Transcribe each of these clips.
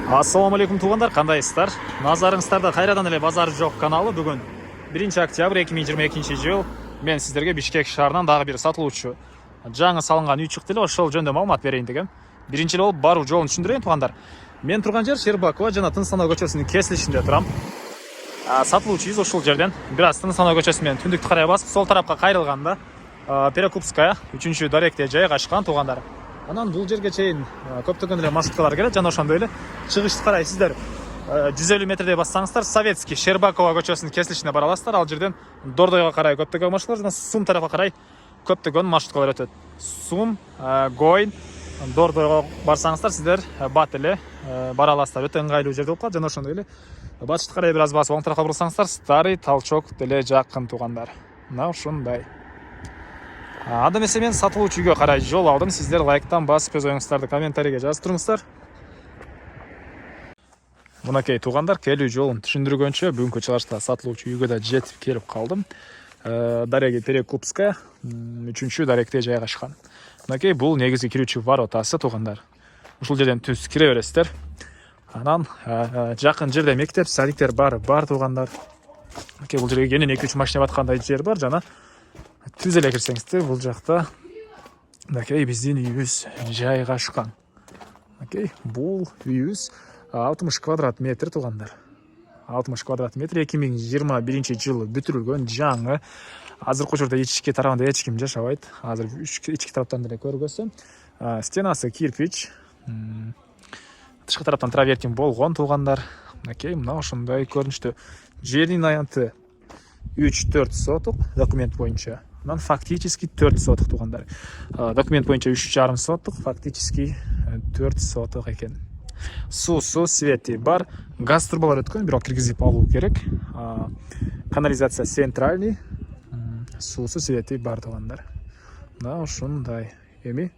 Ассаламу алейкум туғандар, қандайсыздар? Назарыңыздарда қайрадан эле базар жоқ каналы. Бүгін 1 октябрь 2022 жыл. Мен сіздерге Бишкек шаарынан дагы бир сатылуучу жаңы салынган үй чыкты эле, ошол жөнүндө маалымат берейин дегем. Биринчи болуп баруу жолун түшүндүрөйүн туғандар. Мен турган жер Щербакова жана Тынысаноо көчөсүнүн кесилишинде турам. Сатылуучубуз ошол жерден бир аз Тынысаноо көчөсү менен түндүктү карай басып, сол тарапка кайрылганда Перекупская 3-даректе жайгашкан туғандар. Анан бул жерге чейин көптөгөн эле маршруткалар келет жана ошондой эле чыгышты карай сиздер 150 метрдей бассаңыздар Советский Щербакова көчөсүнүн кесилишине бара аласыздар. Ал жерден Дордойго карай көптөгөн маршруттар жана Сум тарапка карай көптөгөн маршруткалар өтөт. Сум, Гойн, Дордойго барсаңыздар сиздер бат эле бара аласыздар. Өтө ыңгайлуу жерде болуп калат жана ошондой эле батышты карай бир аз басып оң тарапка бурсаңыздар Старый Толчок деле жакын тугандар. Мына ушундай. Ада эмесе мен сатылуучу үйгө карай жол алдым. Сиздер лайктан басып өз оюңуздарды комментарийге жазып туруңуздар. Мынакей тугандар, келүү жолун түшүндүргөнчө бүгүнкү чыгышта сатылуучу үйгө да жетип келип калдым. Дареги Перекупская 3-даректе жайгашкан. Мынакей бул негизги кирүүчү воротасы тугандар. Ушул жерден түз кире бересиздер. Анан жакын жерде мектеп, садиктер бар тугандар. Мынакей бул жерге кенен 2-3 машина баткандай жер бар жана түз эле кирсеңиздер бул жакта мынакей биздин үйүбүз жайгашкан. Мынакей бул үйүбүз 60 квадрат метр тугандар. 60 квадрат метр 2021 жылы бүтүрүлгөн жаңы. Азыркы учурда ички тарабында эч ким жашабайт. Азыр ички тараптан деле көргөзсөм. Стенасы кирпич. Тышкы тараптан травертин болгон тугандар. Мынакей мына ошондой көрүнүштө. Жердин аянты 3-4 соток документ боюнча. Анан фактически 4 соток тугандар. Документ боюнча 3,5 соток, фактически 4 соток экен. Суу свети бар, газ турбалар өткөн, бирок киргизип алуу керек. Канализация центральный, суусу свети бар тугандар. Мына ушундай. Эми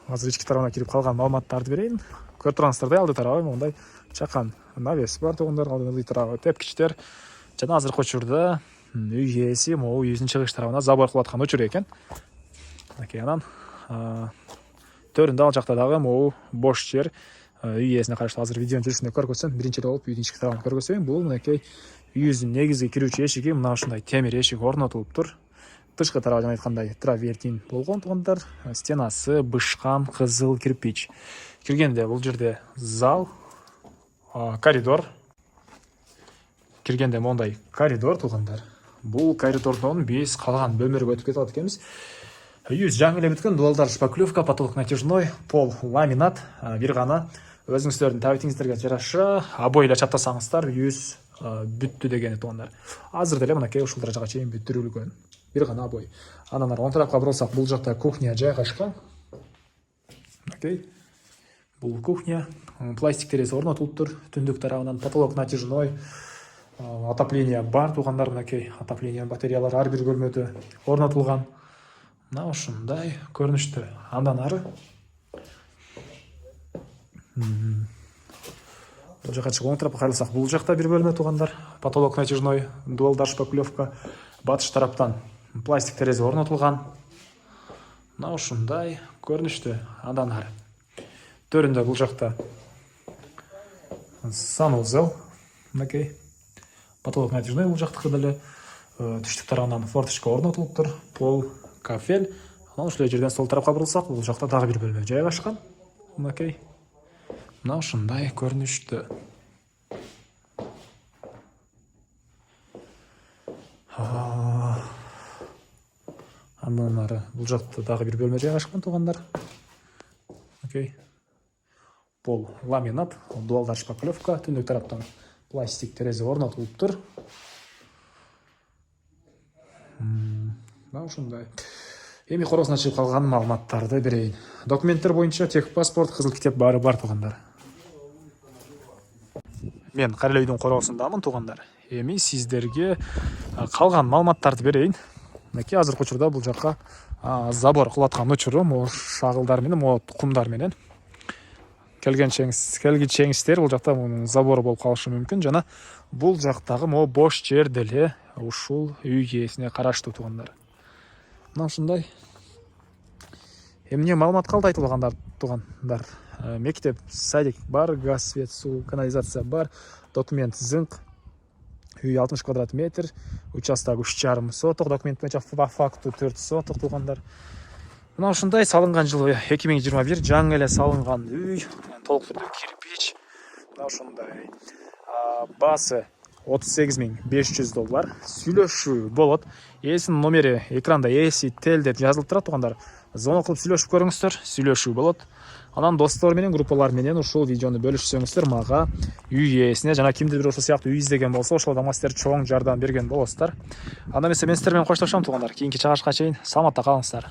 азыр ички тарабына кирип калган маалыматтарды берейин. Көрүп тургансыздардай алды тарабы мондай чакан навес бар тугандар, алды тарабы тепкичтер. Жана азыркы учурда үй ээси могу үйүнүн чыгыш тарабына забор кылып аткан учур экен. Мынакей анан төрүндө ал жакта дагы могу бош жер үй ээсине караштуу. Азыр видеонун жүрүшүндө көргөзсөм, биринчи эле болуп үйдүн ички тарабын көргөзөйүн. Бул мынакей үйүбүздүн негизги кирүүчү эшиги, мына ушундай темир эшик орнотулуптур. Тышкы тарабы жана айткандай травертин болгон тугандар. Стенасы бышкан кызыл кирпич. Киргенде бул жерде зал, коридор. Киргенде мондай коридор тугандар. Бул коридордон биз калган бөлмөлөргө өтүп кетип атат экенбиз. Үйүбүз жаңы эле бүткөн, дуалдар шпаклевка, потолок натяжной, пол ламинат, бир гана өзүңүздөрдүн табитиңиздерге жараша обой эле чаптасаңыздар үйүбүз бүттү дегени тугандар. Азыр деле мынакей ушул даражага чейин бүтүрүлгөн. Бир гана обой. Анан оң тарапка бурулсак, бул жакта кухня жайгашкан. Мынакей бул кухня, пластик терезе орнотулуптур. Түндүк тарабынан потолок натяжной, отопление бар тугандар. Мынакей отопление батареялар ар бир бөлмөдө орнотулган. Мына ушундай көрүнүштө. Андан ары бул жака чыгып оң тарапка карасак, бул жакта бир бөлмө тугандар. Потолок натяжной, дуалдар шпаклевка. Батыш тараптан пластик терезе орнотулган. Мына ушундай көрүнүштө. Андан ары төрүндө бул жакта санузел. Мынакей потолок натяжной бул жактыкы деле. Түштүк тарабынан форточка орнотулуптур. Пол кафель. Анан ушул жерден сол тарапка бурулсак, бул жакта дагы бир бөлмө жайгашкан. Мынакей мына ушундай көрүнүштө. Андан ары бул жакта дагы бир бөлмө жайгашкан тугандар. Окей. Пол ламинат, дуалдар шпаклевка, түндүк тараптан пластик терезе орнотулуптур. Мына ушундай. Эми коросуна чыгып калган маалыматтарды берейин. Документтер боюнча техпаспорт, кызыл китеп баары бар тугандар. Мен Карел үйдүн короосундамын тугандар. Эми сиздерге калган маалыматтарды берейин. Мынакей азыркы учурда бул жакка забор кылып аткан учуру, могу шагылдар менен, могу кумдар менен. Келгичеңиздер бул жакта забор болуп калышы мүмкүн жана бул жактагы могу бош жер деле ушул үй ээсине караштуу тугандар. Мына ушундай. эмне маалымат калды айтылгандар туугандар? Мектеп, садик бар, газ, свет, суу, канализация бар, документ зыңк, үй 60 квадрат метр, участок 3,5 соток, документ боюнча по факту 4 соток туугандар. Мына ушундай салынган жылы 2021 жаңы эле салынган үй, толук түрдө кирпич. Мына ушундай. Басы $38,500. Сүйлөшүү болот. Ээсинин номери экранда ээси тел деп жазылып турат туугандар. Звонок кылып сүйлөшүп көрүңүздөр, сүйлөшүү болот. Анан достор менен, группалар менен ушул видеону бөлүшсөңүздөр, мага үй ээсине жана кимдир бир ошол сыяктуу үй издеген болсо, ошол адамга сиздер чоң жардам берген болосуздар. Анда эмесе мен сиздер менен коштошом туугандар. Кийинки чыгышка чейин саламатта калыңыздар.